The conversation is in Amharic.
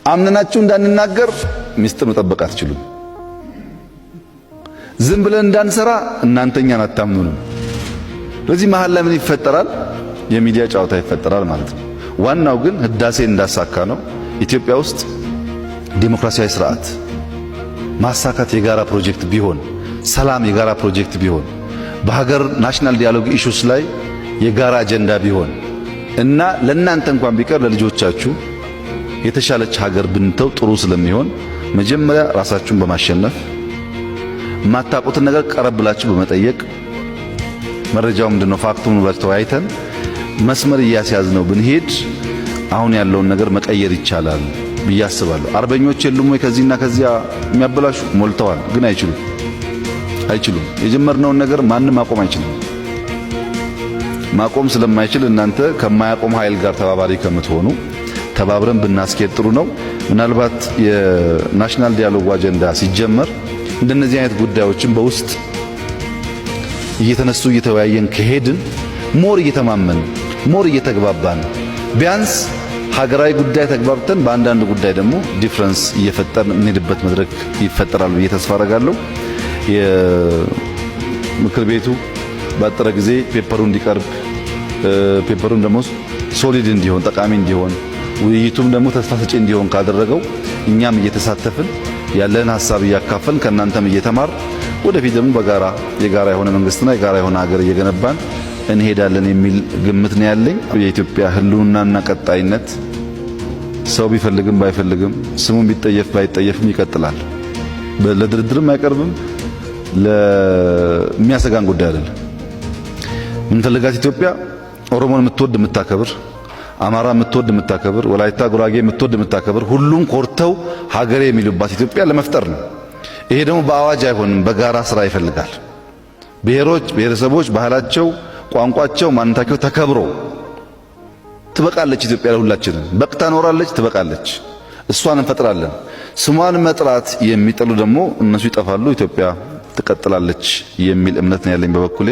አምነናችሁ እንዳንናገር ሚስጥር መጠበቅ አትችሉም። ዝም ብለን እንዳንሰራ እናንተኛን አታምኑንም። ስለዚህ መሃል ላይ ምን ይፈጠራል? የሚዲያ ጨዋታ ይፈጠራል ማለት ነው። ዋናው ግን ህዳሴ እንዳሳካ ነው። ኢትዮጵያ ውስጥ ዲሞክራሲያዊ ስርዓት ማሳካት የጋራ ፕሮጀክት ቢሆን፣ ሰላም የጋራ ፕሮጀክት ቢሆን፣ በሀገር ናሽናል ዲያሎግ ኢሹስ ላይ የጋራ አጀንዳ ቢሆን እና ለእናንተ እንኳን ቢቀር ለልጆቻችሁ የተሻለች ሀገር ብንተው ጥሩ ስለሚሆን መጀመሪያ ራሳችሁን በማሸነፍ ማታውቁትን ነገር ቀረብ ብላችሁ በመጠየቅ መረጃው ምንድነው ፋክቱ ምን ብላችሁ ተወያይተን መስመር እያስያዝነው ብንሄድ አሁን ያለውን ነገር መቀየር ይቻላል ብዬ አስባለሁ። አርበኞች የሉም ወይ ከዚህና ከዚያ የሚያበላሹ? ሞልተዋል፣ ግን አይችሉም። የጀመርነውን ነገር ማንም ማቆም አይችልም። ማቆም ስለማይችል እናንተ ከማያቆም ኃይል ጋር ተባባሪ ከምትሆኑ ተባብረን ብናስኬድ ጥሩ ነው። ምናልባት የናሽናል ዲያሎግ አጀንዳ ሲጀመር እንደነዚህ አይነት ጉዳዮችን በውስጥ እየተነሱ እየተወያየን ከሄድን ሞር እየተማመን ሞር እየተግባባን ቢያንስ ሀገራዊ ጉዳይ ተግባብተን በአንዳንድ ጉዳይ ደግሞ ዲፍረንስ እየፈጠርን እንሄድበት መድረክ ይፈጠራል ብዬ ተስፋ አደርጋለሁ። የምክር ቤቱ ባጠረ ጊዜ ፔፐሩ እንዲቀርብ ፔፐሩን ደግሞ ሶሊድ እንዲሆን ጠቃሚ እንዲሆን ውይይቱም ደግሞ ተስፋ ሰጪ እንዲሆን ካደረገው እኛም እየተሳተፍን ያለን ሐሳብ እያካፈልን ከእናንተም እየተማር ወደፊት ደግሞ በጋራ የጋራ የሆነ መንግስትና የጋራ የሆነ ሀገር እየገነባን እንሄዳለን የሚል ግምት ነው ያለኝ። የኢትዮጵያ ህልውናና ቀጣይነት ሰው ቢፈልግም ባይፈልግም ስሙን ቢጠየፍ ባይጠየፍም ይቀጥላል። ለድርድርም አይቀርብም። ለሚያሰጋን ጉዳይ አይደለም። ምንፈልጋት ኢትዮጵያ ኦሮሞን የምትወድ የምታከብር፣ አማራ የምትወድ የምታከብር፣ ወላይታ ጉራጌ የምትወድ የምታከብር፣ ሁሉም ኮርተው ሀገሬ የሚሉባት ኢትዮጵያ ለመፍጠር ነው። ይሄ ደግሞ በአዋጅ አይሆንም፣ በጋራ ስራ ይፈልጋል። ብሔሮች፣ ብሔረሰቦች ባህላቸው፣ ቋንቋቸው፣ ማንነታቸው ተከብሮ ትበቃለች ኢትዮጵያ ለሁላችንም። በቅታ ኖራለች፣ ትበቃለች። እሷን እንፈጥራለን። ስሟን መጥራት የሚጠሉ ደግሞ እነሱ ይጠፋሉ፣ ኢትዮጵያ ትቀጥላለች የሚል እምነት ነው ያለኝ በበኩሌ።